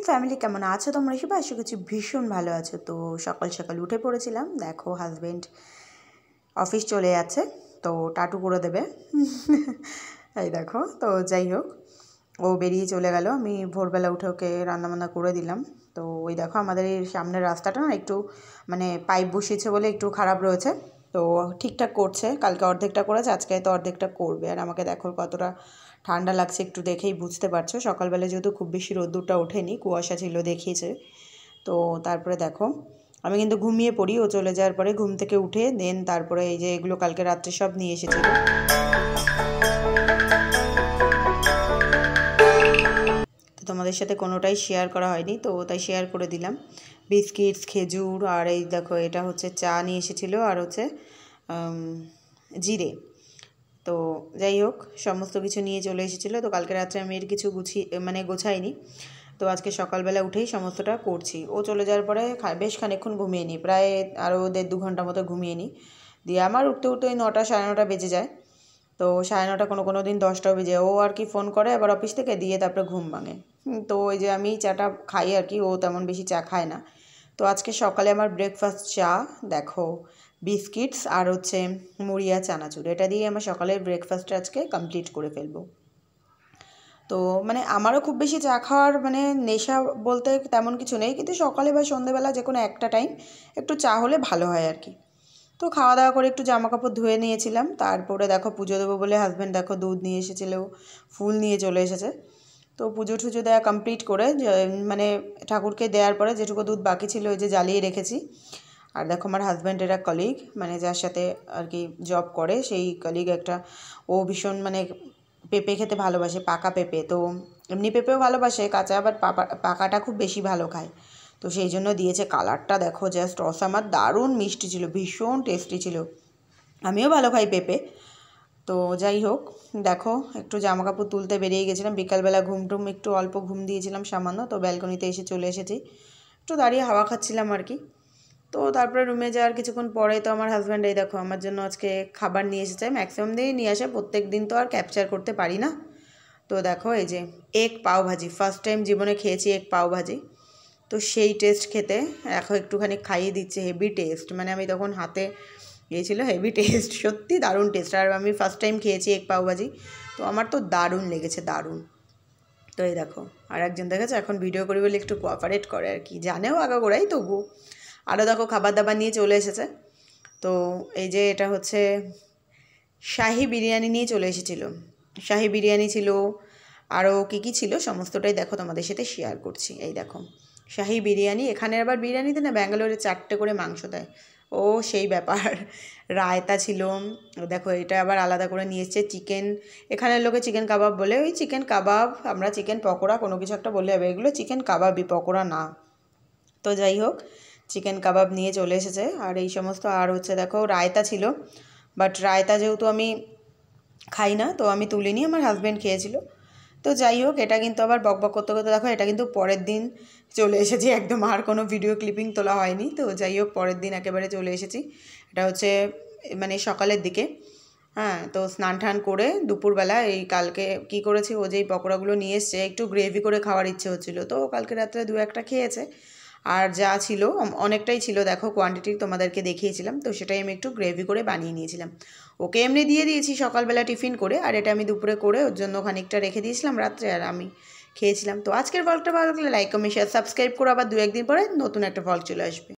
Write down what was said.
Family কেমন আছো তোমরা সবাই? আশা করছি ভীষণ ভালো আছো। তো সকাল সকাল উঠে পড়েছিলাম, দেখো হাজব্যান্ড অফিস চলে যাচ্ছে, তো টাটু করে দেবে। এই দেখো, তো যাই হোক ও বেরিয়ে চলে গেল, আমি ভোরবেলা উঠে ওকে রান্নাবান্না করে দিলাম। তো ওই দেখো আমাদের এই সামনের রাস্তাটা না একটু মানে পাইপ বসিয়েছে বলে একটু খারাপ রয়েছে, তো ঠিকঠাক করছে। কালকে অর্ধেকটা করেছে, আজকে তো অর্ধেকটা করবে। আর আমাকে দেখো কতটা ঠান্ডা লাগছে, একটু দেখেই বুঝতে পারছো। সকালবেলা যেহেতু খুব বেশি রোদ্দুরটা ওঠেনি, কুয়াশা ছিল দেখিয়েছে। তো তারপরে দেখো আমি কিন্তু ঘুমিয়ে পড়ি, ও চলে যাওয়ার পরে ঘুম থেকে উঠে দেন তারপরে এই যে এগুলো কালকে রাত্রে সব নিয়ে এসেছিল, তো তোমাদের সাথে কোনোটাই শেয়ার করা হয়নি, তো তাই শেয়ার করে দিলাম। বিস্কিটস, খেজুর, আর এই দেখো এটা হচ্ছে চা নিয়ে এসেছিলো, আর হচ্ছে জিরে। তো যাই হোক সমস্ত কিছু নিয়ে চলে এসেছিলো। তো কালকে রাত্রে আমি এর কিছু গোছাইনি, তো আজকে সকালবেলা উঠেই সমস্তটা করছি। ও চলে যাওয়ার পরে বেশ খানিকক্ষণ ঘুমিয়ে নিই, প্রায় আরও 1.5-2 ঘন্টা মতো ঘুমিয়ে নিই। দিয়ে আমার উঠতে উঠতে ওই 9টা 9:30 বেজে যায়। তো 9:30, কোনো দিন 10টাও বেজে যায়। ও আর কি ফোন করে আবার অফিস থেকে, দিয়ে তারপরে ঘুম ভাঙে। তো ওই যে আমি চাটা খাই আর কি, ও তেমন বেশি চা খায় না। তো আজকে সকালে আমার ব্রেকফাস্ট চা, দেখো বিস্কিটস আর হচ্ছে মুড়ি আর চানাচুর, এটা দিয়ে আমার সকালের ব্রেকফাস্টটা আজকে কমপ্লিট করে ফেলবো। তো মানে আমারও খুব বেশি চা খাওয়ার নেশা বলতে তেমন কিছু নেই, কিন্তু সকালে বা সন্ধ্যেবেলা যে কোনো একটা টাইম একটু চা হলে ভালো হয় আর কি। তো খাওয়া দাওয়া করে একটু জামা কাপড় ধুয়ে নিয়েছিলাম, তারপরে দেখো পুজো দেবো বলে হাজব্যান্ড দেখো দুধ নিয়ে এসেছিলো, ফুল নিয়ে চলে এসেছে। তো পুজো টুজো দেওয়া কমপ্লিট করে ঠাকুরকে দেওয়ার পরে যেটুকু দুধ বাকি ছিল ওই যে জ্বালিয়ে রেখেছি। আর দেখো আমার হাজব্যান্ডের এক কলিগ, যার সাথে আর কি জব করে, সেই কলিগ একটা, ও ভীষণ পেঁপে খেতে ভালোবাসে, পাকা পেঁপে। তো এমনি পেঁপেও ভালোবাসে, কাঁচা আবার পাকাটা খুব বেশি ভালো খায়। তো সেই জন্য দিয়েছে। কালারটা দেখো জাস্ট অসাম, আর দারুণ মিষ্টি ছিল, ভীষণ টেস্টি ছিল। আমিও ভালো খাই পেঁপে। তো যাই হোক দেখো একটু জামা কাপড় তুলতে বেরিয়ে গেছিলাম, বিকালবেলা ঘুম একটু অল্প ঘুম দিয়েছিলাম সামান্য। তো ব্যালকনিতে এসে চলে এসেছি, একটু দাঁড়িয়ে হাওয়া খাচ্ছিলাম আর কি। তো তারপরে রুমে যাওয়ার কিছুক্ষণ পরে তো আমার হাজব্যান্ড এই দেখো আমার জন্য আজকে খাবার নিয়ে এসেছে। ম্যাক্সিমাম দিনই নিয়ে আসে, প্রত্যেক দিন তো আর ক্যাপচার করতে পারি না। তো দেখো এই যে এগ পাও ভাজি, ফার্স্ট টাইম জীবনে খেয়েছি এগ পাও ভাজি। তো সেই টেস্ট খেতে এখন একটুখানি খাইয়ে দিচ্ছে, হেভি টেস্ট, আমি তখন হাতে গিয়েছিলো, হেভি টেস্ট, সত্যি দারুণ টেস্ট। আর আমি ফার্স্ট টাইম খেয়েছি এগ পাও ভাজি, তো আমার তো দারুণ লেগেছে, দারুণ। তো এই দেখো আর একজন দেখেছে এখন ভিডিও করি বলে একটু কোঅপারেট করে আর কি, জানেও আগাগোড়াই, তবু আরও দেখো খাবার দাবার নিয়ে চলে এসেছে। তো এই যে এটা হচ্ছে শাহি বিরিয়ানি নিয়ে চলে এসেছিলো, শাহি বিরিয়ানি ছিল, আরও কী ছিল সমস্তটাই দেখো তোমাদের সাথে শেয়ার করছি। এই দেখো শাহি বিরিয়ানি, এখানে আবার বিরিয়ানিতে না ব্যাঙ্গালোরে 4টে করে মাংস দেয়, ও সেই ব্যাপার। রায়তা ছিল, দেখো এটা আবার আলাদা করে নিয়ে এসছে চিকেন, এখানের লোকে চিকেন কাবাব বলে, ওই চিকেন কাবাব, আমরা চিকেন পকোড়া কোনো কিছু একটা বললে হবে, এগুলো চিকেন কাবাবই, পকোড়া না। তো যাই হোক চিকেন কাবাব নিয়ে চলে এসেছে, আর এই সমস্ত। আর হচ্ছে দেখো রায়তা ছিল, বাট রায়তা যেহেতু আমি খাই না তো আমি তুলিনি, আমার হাজব্যান্ড খেয়েছিল। তো যাই হোক এটা কিন্তু আবার বকবক করতে করতে দেখো এটা কিন্তু পরের দিন চলে এসেছি, একদম আর কোনো ভিডিও ক্লিপিং তোলা হয়নি। তো যাই হোক পরের দিন একেবারে চলে এসেছি, এটা হচ্ছে সকালের দিকে। হ্যাঁ, তো স্নান টান করে দুপুরবেলা এই কালকে কি করেছি, ও যেই পকোড়াগুলো নিয়ে এসছে একটু গ্রেভি করে খাওয়ার ইচ্ছে হচ্ছিলো, তো কালকে রাত্রে 2-1টা খেয়েছে। আর যা ছিল অনেকটাই ছিল, দেখো কোয়ান্টিটি তোমাদেরকে দেখিয়েছিলাম, তো সেটাই আমি একটু গ্রেভি করে বানিয়ে নিয়েছিলাম। ওকে এমনি দিয়ে দিয়েছি সকালবেলা টিফিন করে, আর এটা আমি দুপুরে করে ওর জন্য খানিকটা রেখে দিয়েছিলাম রাত্রে, আর আমি খেয়েছিলাম। তো আজকের ব্লগটা ভালো লাগলে লাইক, কমেন্ট, শেয়ার, সাবস্ক্রাইব করো। আবার 2-1 দিন পরে নতুন একটা ব্লগ চলে আসবে।